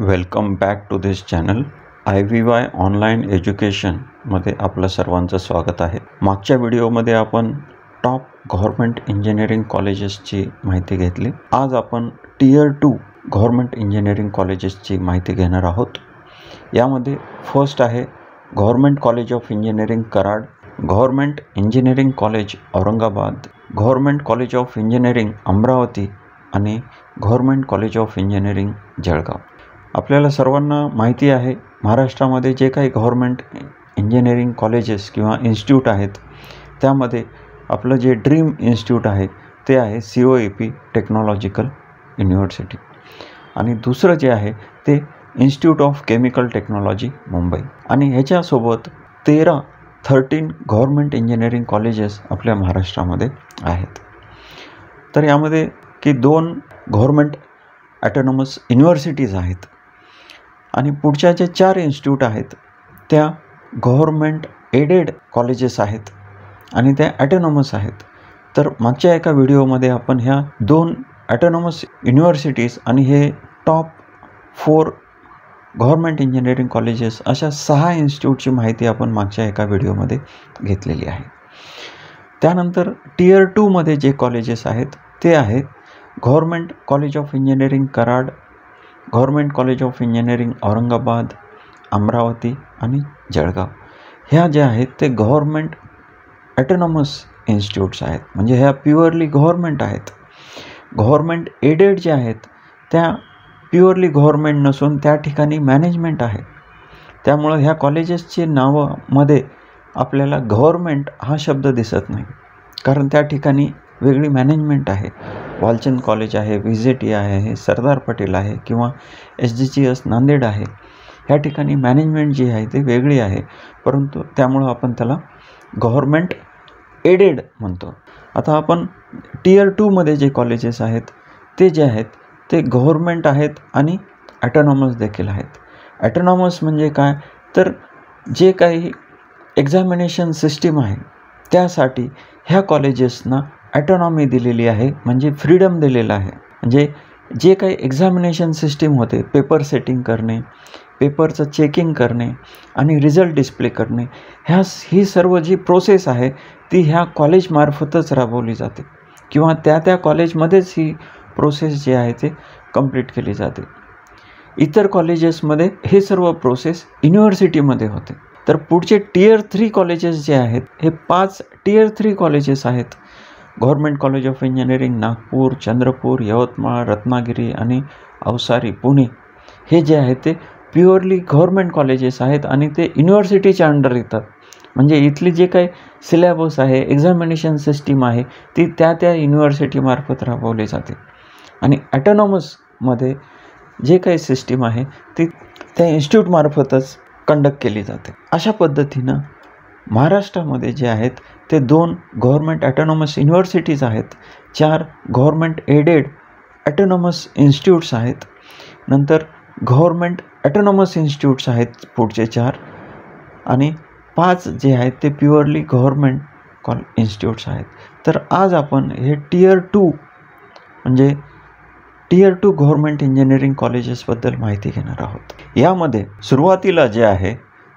Welcome back to this channel. IVY online एज्युकेशनमध्ये आपलं सर्वांचं स्वागत आहे. मागच्या व्हिडिओमध्ये आपण टॉप गव्हर्मेंट इंजिनिअरिंग कॉलेजेसची माहिती घेतली. आज आपण टियर 2 गव्हर्मेंट इंजिनिअरिंग कॉलेजेसची माहिती घेणार आहोत. यामध्ये फर्स्ट आहे government college of engineering Karad, government engineering college Aurangabad, government college of engineering Amravati आणि government college of engineering Jalgaon. आपल्याला सर्वांना माहिती आहे, महाराष्ट्रामध्ये जे काही गव्हर्मेंट इंजिनिअरिंग कॉलेजेस किंवा इन्स्टिट्यूट आहेत, त्यामध्ये आपलं जे ड्रीम इन्स्टिट्यूट आहे ते आहे COEP टेक्नॉलॉजिकल युनिव्हर्सिटी आणि दुसरं जे आहे ते institute of chemical technology Mumbai. आणि ह्याच्यासोबत 13 गव्हर्मेंट इंजिनिअरिंग कॉलेजेस आपल्या महाराष्ट्रामध्ये आहेत. तर यामध्ये की 2 गव्हर्मेंट ॲटोनॉमस युनिव्हर्सिटीज आहेत आणि पुढच्या जे 4 इन्स्टिट्यूट आहेत त्या गव्हर्मेंट एडेड कॉलेजेस आहेत आणि त्या ॲटोनॉमस आहेत. तर मागच्या एका व्हिडिओमध्ये आपण ह्या 2 ॲटोनॉमस युनिव्हर्सिटीज आणि हे टॉप 4 गव्हर्मेंट इंजिनिअरिंग कॉलेजेस अशा 6 इन्स्टिट्यूटची माहिती आपण मागच्या एका व्हिडिओमध्ये घेतलेली आहे. त्यानंतर टियर 2मध्ये जे कॉलेजेस आहेत ते आहेत government college of engineering Karad, government college of engineering Aurangabad, Amravati आणि जळगाव. ह्या ज्या आहेत ते गव्हर्मेंट ॲटोनॉमस इन्स्टिट्यूट्स आहेत, म्हणजे ह्या प्युअरली गव्हर्मेंट आहेत. गव्हर्मेंट एडेड ज्या आहेत त्या प्युअरली गव्हर्मेंट नसून त्या ठिकाणी मॅनेजमेंट आहे. त्यामुळं ह्या कॉलेजेसची नावामध्ये आपल्याला गव्हर्मेंट हा शब्द दिसत नाही, कारण त्या ठिकाणी वेगळी मॅनेजमेंट आहे. वालचंद कॉलेज आहे, VJT आहे, सरदार पटेल आहे किंवा SGGS नांदेड आहे. ह्या ठिकाणी मॅनेजमेंट जी आहे ते वेगळी आहे, परंतु त्यामुळं आपण त्याला गव्हर्मेंट एडेड म्हणतो. आता आपण टियर 2मध्ये जे कॉलेजेस आहेत ते जे आहेत ते गव्हर्मेंट आहेत आणि ॲटोनॉमस देखील आहेत. ॲटोनॉमस म्हणजे काय, तर जे काही एक्झामिनेशन सिस्टीम आहे त्यासाठी ह्या कॉलेजेसना ॲटोनॉमी दिलेली आहे, म्हणजे फ्रीडम दिलेलं आहे. म्हणजे जे काही एक्झामिनेशन सिस्टीम होते, पेपर सेटिंग करणे, पेपरचं चेकिंग करणे आणि रिझल्ट डिस्प्ले करणे, ही सर्व जी प्रोसेस आहे ती ह्या कॉलेजमार्फतच राबवली जाते किंवा त्या कॉलेजमध्येच ही प्रोसेस जी आहे ते कंप्लीट केली जाते. इतर कॉलेजेसमध्ये हे सर्व प्रोसेस युनिव्हर्सिटीमध्ये होते. तर पुढचे टियर 3 कॉलेजेस जे आहेत हे 5 टियर 3 कॉलेजेस आहेत. Government college of engineering Nagpur, Chandrapur, Yavatmal, Ratnagiri आणि अवसारी पुणे. हे जे आहे ते प्युअरली गव्हर्मेंट कॉलेजेस आहेत आणि ते युनिव्हर्सिटीच्या अंडर येतात. म्हणजे इथली जे काही सिलेबस आहे, एक्झामिनेशन सिस्टीम आहे ती त्या युनिव्हर्सिटीमार्फत राबवली जाते. आणि ॲटोनॉमसमध्ये जे काही सिस्टीम आहे ती त्या इन्स्टिट्यूटमार्फतच कंडक्ट केली जाते. अशा पद्धतीनं महाराष्ट्रामध्ये जे आहेत ते 2 गव्हर्मेंट ॲटोनॉमस युनिव्हर्सिटीज आहेत, 4 गव्हर्मेंट एडेड ॲटोनॉमस इन्स्टिट्यूट्स आहेत, नंतर गव्हर्मेंट ॲटोनॉमस इन्स्टिट्यूट्स आहेत पुढचे 4 आणि 5 जे आहेत ते प्युअरली गव्हर्मेंट इन्स्टिट्यूट्स आहेत. तर आज आपण हे टियर 2 म्हणजे टियर 2 गव्हर्मेंट इंजिनिअरिंग कॉलेजेसबद्दल माहिती घेणार आहोत. यामध्ये सुरुवातीला जे आहे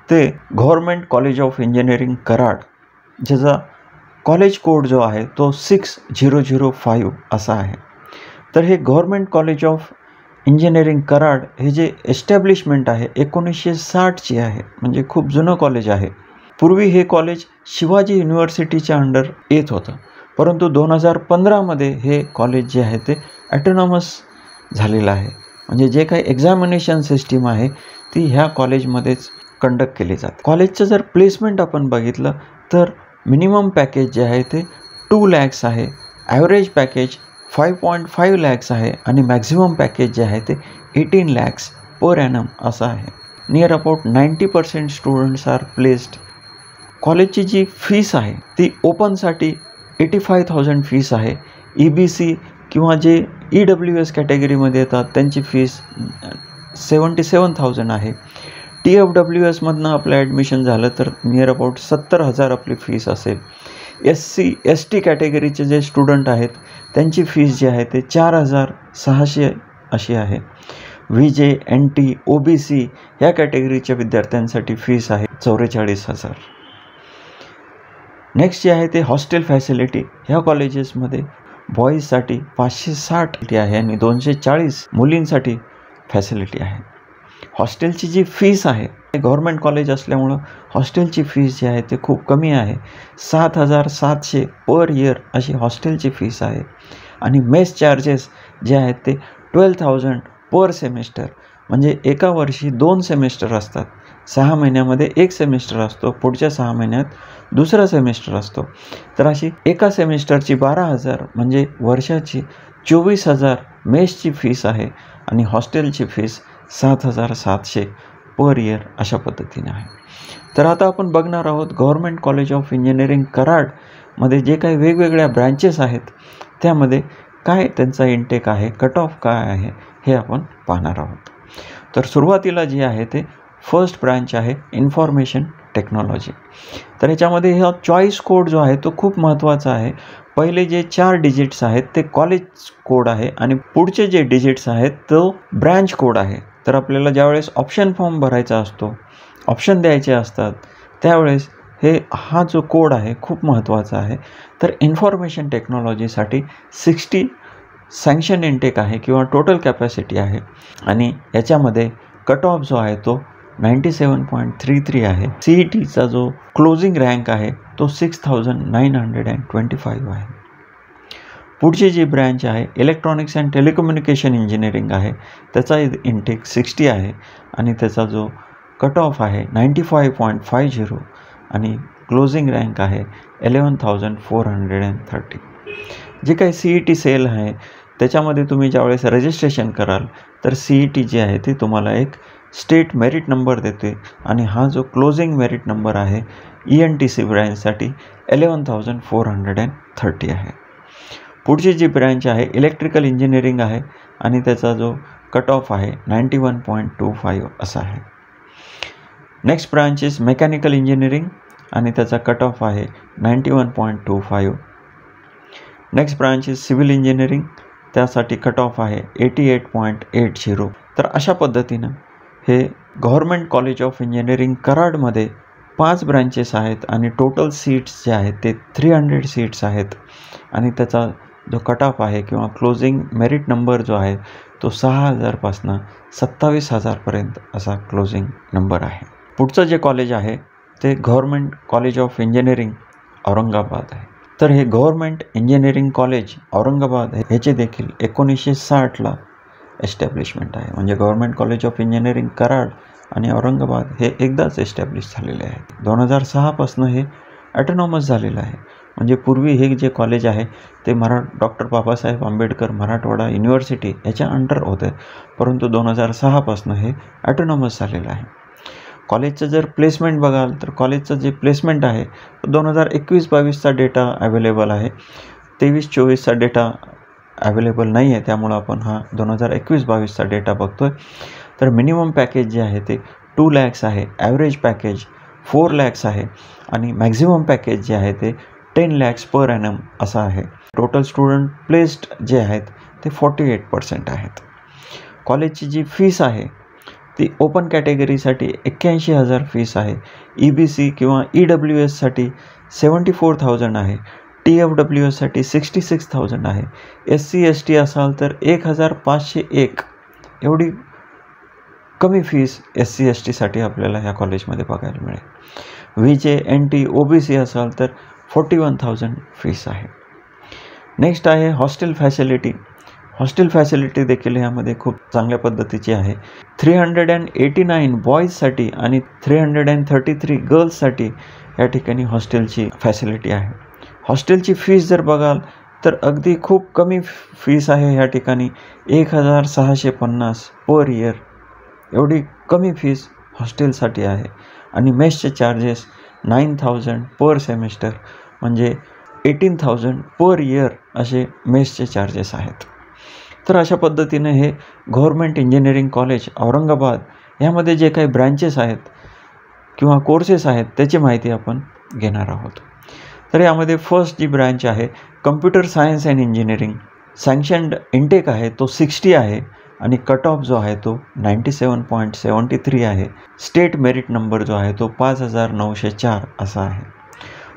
ते government college of engineering Karad, ज्याचा कॉलेज कोड जो आहे तो 6005 असा आहे. तर हे government college of engineering Karad हे जे एस्टॅब्लिशमेंट आहे 1960ची आहे, म्हणजे खूप जुनं कॉलेज आहे. पूर्वी हे कॉलेज शिवाजी युनिव्हर्सिटीच्या अंडर येत होतं, परंतु 2015मध्ये हे कॉलेज जे आहे ते ॲटोनॉमस झालेलं आहे. म्हणजे जे काही एक्झामिनेशन सिस्टीम आहे ती ह्या कॉलेजमध्येच कंडक्ट केली जाते. कॉलेजचं जर प्लेसमेंट आपण बघितलं तर मिनिमम पॅकेज जे आहे ते 2 lakhs आहे, ॲव्हरेज पॅकेज 5.5 lakhs आहे आणि मॅक्झिमम पॅकेज जे आहे ते 18 lakhs पर ॲनम असं आहे. Near about 90% students are placed. कॉलेजची जी फीस आहे ती ओपनसाठी 85,000 फीस आहे. EBC किंवा जे EWS कॅटेगरीमध्ये येतात त्यांची फीस 77,000 आहे. TFWSमधनं आपलं ॲडमिशन झालं तर नियर अबाउट 70,000 आपली फीस असेल. SC ST कॅटेगरीचे जे स्टुडंट आहेत त्यांची फीस जी आहे ते 4,600 अशी आहे. VJ, NT, OBC या कॅटेगरीच्या विद्यार्थ्यांसाठी फीस आहे 44,000. नेक्स्ट जे आहे ते हॉस्टेल फॅसिलिटी. ह्या कॉलेजेसमध्ये बॉईजसाठी 560 आहे आणि 240 मुलींसाठी फॅसिलिटी आहे. हॉस्टेलची जी फीस आहे, गव्हर्मेंट कॉलेज असल्यामुळं हॉस्टेलची फीस जी आहे ते खूप कमी आहे. 7,700 पर इयर अशी हॉस्टेलची फीस आहे आणि मेस चार्जेस जे आहेत ते 12,000 पर सेमिस्टर. म्हणजे एका वर्षी 2 सेमिस्टर असतात. 6 महिन्यामध्ये 1 सेमिस्टर असतो, पुढच्या 6 महिन्यात दुसरा सेमिस्टर असतो. तर अशी एका सेमिस्टरची 12,000 म्हणजे वर्षाची 24,000 मेसची फीस आहे आणि हॉस्टेलची फीस 7,700 पर इयर अशा पद्धतीने आहे. तर आता आपण बघणार आहोत गव्हर्मेंट कॉलेज ऑफ इंजिनिअरिंग कराडमध्ये जे काही वेगवेगळ्या ब्रँचेस आहेत त्यामध्ये काय त्यांचा इंटेक आहे, कट ऑफ काय आहे हे आपण पाहणार आहोत. तर सुरुवातीला जी आहे ते फर्स्ट ब्रांच आहे इन्फॉर्मेशन टेक्नॉलॉजी. तर याच्यामध्ये हा चॉईस कोड जो आहे तो खूप महत्त्वाचा आहे. पहिले जे 4 डिजिट्स आहेत ते कॉलेज कोड आहे आणि पुढचे जे डिजिट्स आहेत तो ब्रँच कोड आहे. तर आपल्याला ज्यावेळेस ऑप्शन फॉर्म भरायचा असतो, ऑप्शन द्यायचे असतात, त्यावेळेस हा जो कोड आहे खूप महत्त्वाचा आहे. तर इन्फॉर्मेशन टेक्नॉलॉजीसाठी 60 सँक्शन इंटेक आहे किंवा टोटल कॅपॅसिटी आहे आणि याच्यामध्ये कट ऑफ जो आहे तो 97.33 आहे. CETचा जो क्लोजिंग रँक आहे तो 6,925 आहे. पुढची जी ब्रँच आहे इलेक्ट्रॉनिक्स अँड टेलिकम्युनिकेशन इंजिनिअरिंग आहे. त्याचा इंटेक 60 आहे आणि त्याचा जो कट ऑफ आहे 95.50 आणि क्लोजिंग रँक आहे 11,430. जे काही CET सेल आहे त्याच्यामध्ये तुम्ही ज्यावेळेस रजिस्ट्रेशन कराल तर CET जी आहे ती तुम्हाला एक स्टेट मेरिट नंबर देते आणि हा जो क्लोजिंग मेरिट नंबर आहे ENTC ब्रँचसाठी 11,430 आहे. पुढची जी ब्रँच आहे इलेक्ट्रिकल इंजिनिअरिंग आहे आणि त्याचा जो कट ऑफ आहे 91.25 असा आहे. Next branch is mechanical engineering आणि त्याचा कट ऑफ आहे 91.25. Next branch is civil engineering, त्यासाठी कट ऑफ आहे 88.80. तर अशा पद्धतीनं हे गव्हर्मेंट कॉलेज ऑफ इंजिनिअरिंग कराडमध्ये 5 ब्रँचेस आहेत आणि टोटल सीट्स जे आहेत ते 300 सीट्स आहेत आणि त्याचा जो कट ऑफ आहे किंवा क्लोजिंग मेरिट नंबर जो आहे तो 6,000 पासून 27,000 असा क्लोजिंग नंबर आहे. पुढचं जे कॉलेज आहे ते government college of engineering Aurangabad आहे. तर हे गव्हर्मेंट इंजिनिअरिंग कॉलेज औरंगाबाद ह्याचे देखील 1960ला एस्टॅब्लिशमेंट आहे. म्हणजे government college of engineering Karad आणि औरंगाबाद हे एकदाच एस्टॅब्लिश झालेले आहेत. 2006 पासून हे ॲटोनॉमस झालेलं आहे. म्हणजे पूर्वी हे जे कॉलेज आहे ते डॉक्टर बाबासाहेब आंबेडकर मराठवाडा युनिव्हर्सिटी याच्या अंडर होते, परंतु 2006 पासून हे ॲटोनॉमस झालेलं आहे. कॉलेजचं जर प्लेसमेंट बघाल तर कॉलेजचं जे प्लेसमेंट आहे 2021-22चा डेटा अवेलेबल आहे. 23-24चा डेटा अवेलेबल नाही आहे, त्यामुळं आपण हा 2021-22चा डेटा बघतो आहे. तर मिनिमम पॅकेज जे आहे ते 2 lakhs आहे, ॲव्हरेज पॅकेज 4 lakhs आहे आणि मॅक्झिमम पॅकेज जे आहे ते 10 lakhs पर ॲनम असं आहे. टोटल स्टुडंट प्लेस्ड जे आहेत ते 48% आहेत. कॉलेजची जी फीस आहे ती ओपन कॅटेगरीसाठी 81,000 फीस आहे. EBC किंवा EWSसाठी 74,000 आहे. TFWSसाठी 66,000 आहे. SC ST असाल तर 1,501 एवढी कमी फीस SC STसाठी आपल्याला ह्या कॉलेजमध्ये बघायला मिळेल. VJ NT OBC असाल तर 41,000 फीस आहे. नेक्स्ट आहे हॉस्टेल फॅसिलिटी. हॉस्टेल फॅसिलिटी देखील ह्यामध्ये खूप चांगल्या पद्धतीची आहे. 389 बॉईजसाठी आणि 333 गर्ल्ससाठी या ठिकाणी हॉस्टेलची फॅसिलिटी आहे. हॉस्टेलची फीस जर बघाल तर अगदी खूप कमी फीस आहे ह्या ठिकाणी 1,650 पर इयर एवढी कमी फीस हॉस्टेलसाठी आहे आणि मेसचे चार्जेस 9,000 पर सेमिस्टर म्हणजे 18,000 पर इयर असे मेसचे चार्जेस आहेत. तर अशा पद्धतीने हे गव्हर्मेंट इंजिनिअरिंग कॉलेज औरंगाबाद यामध्ये जे काही ब्रँचेस आहेत किंवा कोर्सेस आहेत त्याची माहिती आपण घेणार आहोत. तर यामध्ये फर्स्ट जी ब्रँच आहे computer science and engineering, sanctioned intake आहे तो 60 आहे आणि कट ऑफ जो आहे तो 97.73 आहे. स्टेट मेरिट नंबर जो आहे तो 5904 असा आहे.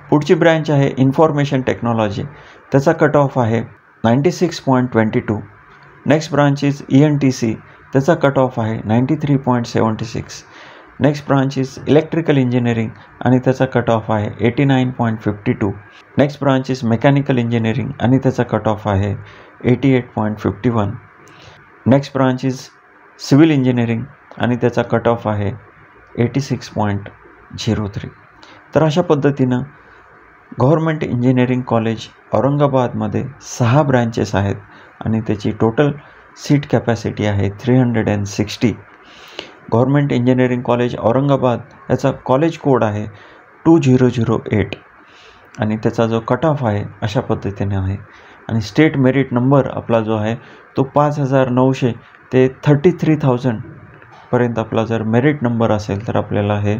पुढची ब्रँच आहे इन्फॉर्मेशन टेक्नॉलॉजी, त्याचा कट ऑफ आहे 96.22. नेक्स्ट ब्रांच इज ENTC, त्याचा कट ऑफ आहे 93.76. Next branch is electrical engineering आणि त्याचा कट ऑफ आहे 89.52. Next branch is mechanical engineering आणि त्याचा कट ऑफ आहे 88.51. Next branch is civil engineering आणि त्याचा कट ऑफ आहे 86.03. तर अशा पद्धतीनं गव्हर्मेंट इंजिनिअरिंग कॉलेज औरंगाबादमध्ये 6 ब्रँचेस आहेत आणि त्याची टोटल सीट कॅपॅसिटी आहे 360. गव्हर्मेंट इंजिनिअरिंग कॉलेज औरंगाबाद याचा कॉलेज कोड आहे 2008 आणि त्याचा जो कट ऑफ आहे अशा पद्धतीने आहे. आणि स्टेट मेरिट नंबर आपला जो आहे तो 5900 ते 33,000 पर्यंत आपला जर मेरिट नंबर असेल तर आपल्याला हे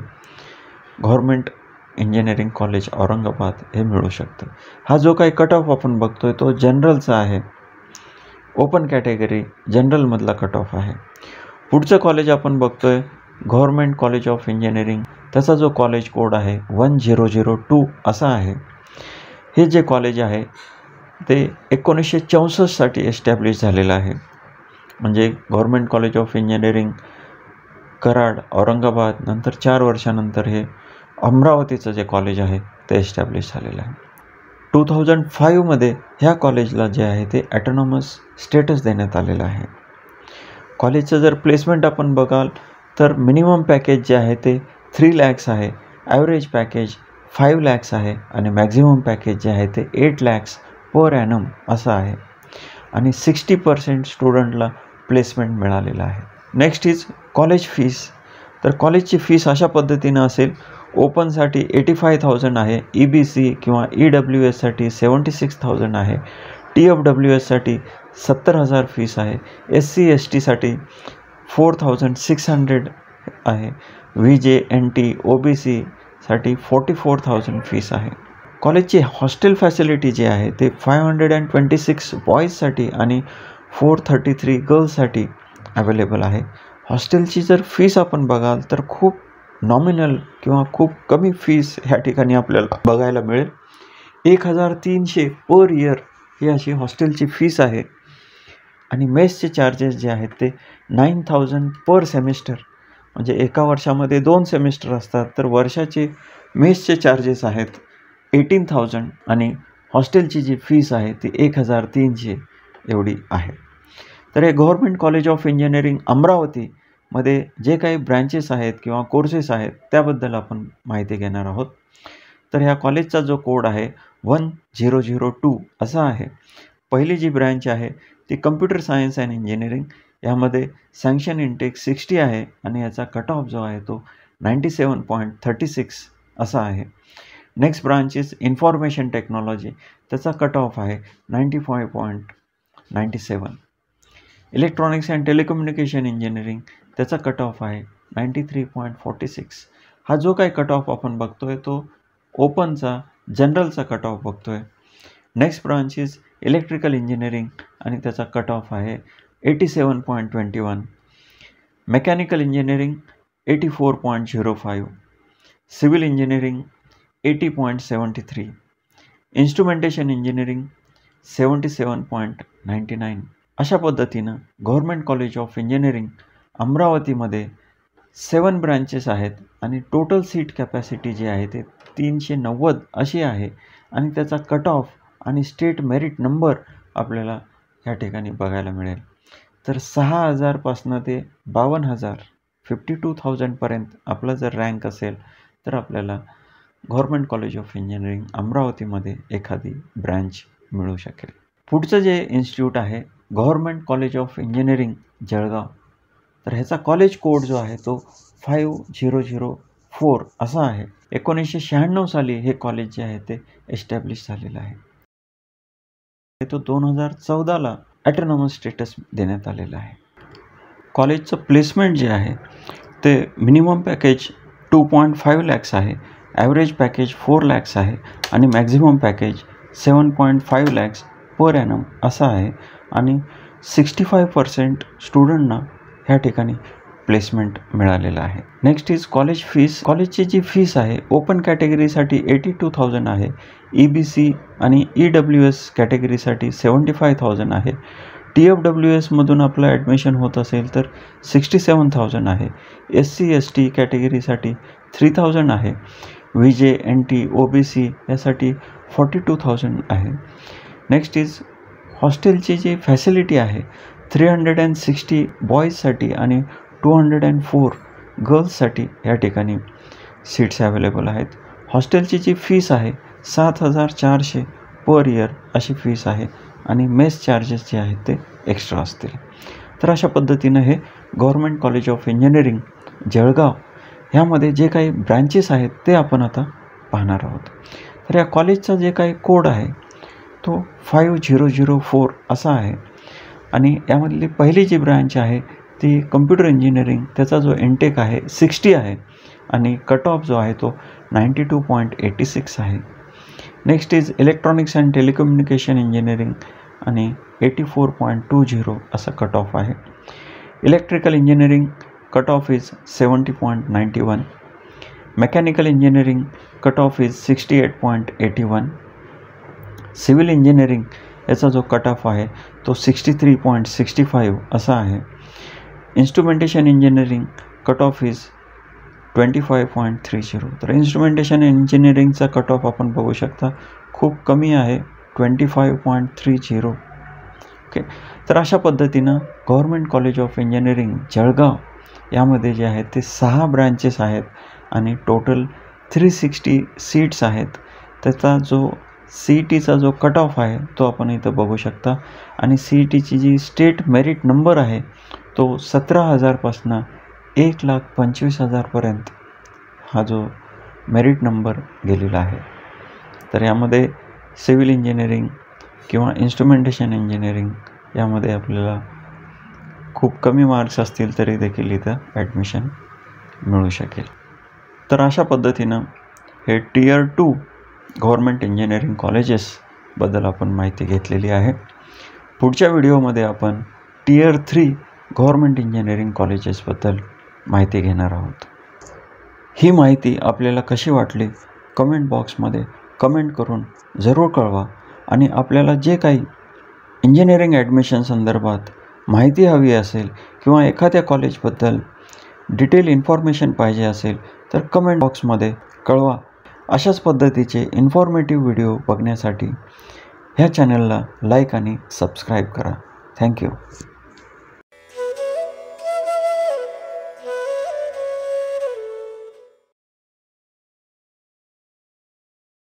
गव्हर्मेंट इंजिनिअरिंग कॉलेज औरंगाबाद हे मिळू शकतं. हा जो काही कट ऑफ आपण बघतोय तो जनरलचा आहे, ओपन कॅटेगरी जनरलमधला कट ऑफ आहे. पुढचं कॉलेज आपण बघतोय गव्हर्मेंट कॉलेज ऑफ इंजिनिअरिंग, त्याचा जो कॉलेज कोड आहे 1002 असा आहे. हे जे कॉलेज आहे ते 1964 साठी एस्टॅब्लिश झालेलं आहे. म्हणजे government college of engineering Karad Aurangabad नंतर 4 वर्षानंतर हे अमरावतीचं जे कॉलेज आहे ते एस्टॅब्लिश झालेलं आहे. 2005मध्ये ह्या कॉलेजला जे आहे ते ॲटोनॉमस स्टेटस देण्यात आलेलं आहे. कॉलेजचं जर प्लेसमेंट आपण बघाल तर मिनिमम पॅकेज जे आहे ते 3 lakhs आहे, ॲव्हरेज पॅकेज 5 lakhs आहे आणि मॅक्झिमम पॅकेज जे आहे ते 8 lakhs पर ॲनम असं आहे आणि 60% स्टुडंटला प्लेसमेंट मिळालेलं आहे. Next is college fees. तर कॉलेजची फीस अशा पद्धतीनं असेल, ओपनसाठी 85,000 आहे, EBC किंवा EWSसाठी 76,000 आहे, TFWSसाठी 70,000 फीस आहे, SC STसाठी 4,600 आहे, VJNT OBCसाठी 44,000 फीस आहे. कॉलेजची हॉस्टेल फॅसिलिटी जी आहे ते 526 बॉईजसाठी आणि 433 गर्ल्ससाठी अवेलेबल आहे. हॉस्टेलची जर फीस आपण बघाल तर खूप नॉमिनल किंवा खूप कमी फीस ह्या ठिकाणी आपल्याला बघायला मिळेल. 1,300 पर इयर ही अशी हॉस्टेलची फीस आहे आणि मेसचे चार्जेस जे आहेत ते 9,000 पर सेमिस्टर. म्हणजे एका वर्षामध्ये 2 सेमिस्टर असतात तर वर्षाचे मेसचे चार्जेस आहेत 18,000 आणि हॉस्टेलची जी फीस आहे ती 1,300 एवढी आहे. तर हे गव्हर्मेंट कॉलेज ऑफ इंजिनिअरिंग अमरावतीमध्ये जे काही ब्रँचेस आहेत किंवा कोर्सेस आहेत त्याबद्दल आपण माहिती घेणार आहोत. तर ह्या कॉलेजचा जो कोड आहे 1002 असा आहे. पहिली जी ब्रँच आहे ती कम्प्युटर सायन्स अँड इंजिनिअरिंग, यामध्ये सँक्शन इंटेक 60 आहे आणि याचा कट ऑफ जो आहे तो 97.36 असा आहे. Next branch is information technology, त्याचा कट ऑफ आहे 95.97. इलेक्ट्रॉनिक्स अँड टेलिकम्युनिकेशन इंजिनिअरिंग, त्याचा कट ऑफ आहे 93.46. हा जो काही कट ऑफ आपण बघतोय तो ओपनचा जनरलचा कट ऑफ बघतोय. Next branch is electrical engineering आणि त्याचा कट ऑफ आहे 87.21. Mechanical engineering 84.05. Civil engineering 80.73. Instrumentation engineering 77.99. अशा पद्धतीनं गव्हर्मेंट कॉलेज ऑफ इंजिनिअरिंग अमरावतीमध्ये 7 ब्रँचेस आहेत आणि टोटल सीट कॅपॅसिटी जी आहे ते 390 अशी आहे आणि त्याचा कट ऑफ आणि स्टेट मेरिट नंबर आपल्याला ह्या ठिकाणी बघायला मिळेल. तर 6,000 पासनं ते 52,000 52,000 पर्यंत आपला जर रँक असेल तर आपल्याला गव्हर्मेंट कॉलेज ऑफ इंजिनिअरिंग अमरावतीमध्ये एखादी ब्रँच मिळू शकेल. पुढचं जे इन्स्टिट्यूट आहे government college of engineering Jalgaon, तर ह्याचा कॉलेज कोड जो आहे तो 5004 असा आहे. 1996 साली हे कॉलेज जे आहे ते एस्टॅब्लिश झालेलं आहे. तो 2014ला ॲटोनॉमस स्टेटस देण्यात आलेला आहे. कॉलेजचं प्लेसमेंट जे आहे ते मिनिमम पॅकेज 2.5 lakhs आहे, ॲव्हरेज पॅकेज 4 lakhs आहे आणि maximum package 7.5 lakhs per annum असा आहे आणि 65% स्टुडंटना ह्या ठिकाणी प्लेसमेंट मिळालेलं आहे. Next is college fees. कॉलेजची जी फीस आहे ओपन कॅटेगरीसाठी 82,000 आहे, EBC आणि EWS कॅटेगरीसाठी 75,000 आहे. TFWSमधून आपलं ॲडमिशन होत असेल तर 67,000 आहे. SC/ST कॅटेगरीसाठी 3,000 आहे. VJ, NT, OBC यासाठी 42,000 आहे. नेक्स्ट इज हॉस्टेलची जी फॅसिलिटी आहे 360 बॉईजसाठी आणि 204 गर्ल्ससाठी या ठिकाणी सीट्स अवेलेबल आहेत. हॉस्टेलची जी फीस आहे 7,400 पर इयर अशी फीस आहे आणि मेस चार्जेस जे आहेत ते एक्स्ट्रा असतील. तर अशा पद्धतीनं हे government college of engineering Jalgaon ह्यामध्ये जे काही ब्रँचेस आहेत ते आपण आता पाहणार आहोत. तर या कॉलेजचा जे काही कोड आहे तो 5004 असा आहे आणि यामधली पहिली जी ब्रँच आहे ती कम्प्युटर इंजिनिअरिंग, त्याचा जो इनटेक आहे 60 आहे आणि कट ऑफ जो आहे तो 92.86 आहे. Next is electronics and telecommunication engineering आणि 84.20 असा कट ऑफ आहे. Electrical engineering cut off is 70.91. Mechanical engineering cut off is 68.81. Civil engineering याचा जो कट ऑफ आहे तो 63.65 असा आहे. Instrumentation engineering cut off is 25.30. तर इन्स्ट्रुमेंटेशन इंजिनिअरिंगचा कट ऑफ आपण बघू शकता खूप कमी आहे 25.30. ओके. तर अशा पद्धतीनं government college of engineering Jalgaon यामध्ये जे आहेत ते 6 ब्रँचेस आहेत आणि टोटल 360 सीट्स आहेत. त्याचा जो CETचा जो कट ऑफ आहे तो आपण इथं बघू शकता आणि CETची जी स्टेट मेरिट नंबर आहे तो 17,000 पासून 1,25,000 पर्यंत हा जो मेरिट नंबर गेलेला आहे. तर यामध्ये सिव्हिल इंजिनिअरिंग किंवा इन्स्ट्रुमेंटेशन इंजिनिअरिंग यामध्ये आपल्याला खूप कमी मार्क्स असतील तरी देखील इथं ॲडमिशन मिळू शकेल. तर अशा पद्धतीनं हे Tier 2 गव्हर्मेंट इंजिनिअरिंग कॉलेजेसबद्दल आपण माहिती घेतलेली आहे. पुढच्या व्हिडिओमध्ये आपण Tier 3 गव्हर्मेंट इंजिनिअरिंग कॉलेजेसबद्दल माहिती घेणार आहोत. ही माहिती आपल्याला कशी वाटली कमेंट बॉक्समध्ये कमेंट करून जरूर कळवा आणि आपल्याला जे काही इंजिनिअरिंग ॲडमिशन संदर्भात माहिती हवी असेल किंवा एखाद्या कॉलेजबद्दल डिटेल इन्फॉर्मेशन पाहिजे असेल तर कमेंट बॉक्समध्ये कळवा. अशाच पद्धतीचे इन्फॉर्मेटिव्ह व्हिडिओ बघण्यासाठी ह्या चॅनलला लाईक आणि सबस्क्राईब करा. थँक्यू.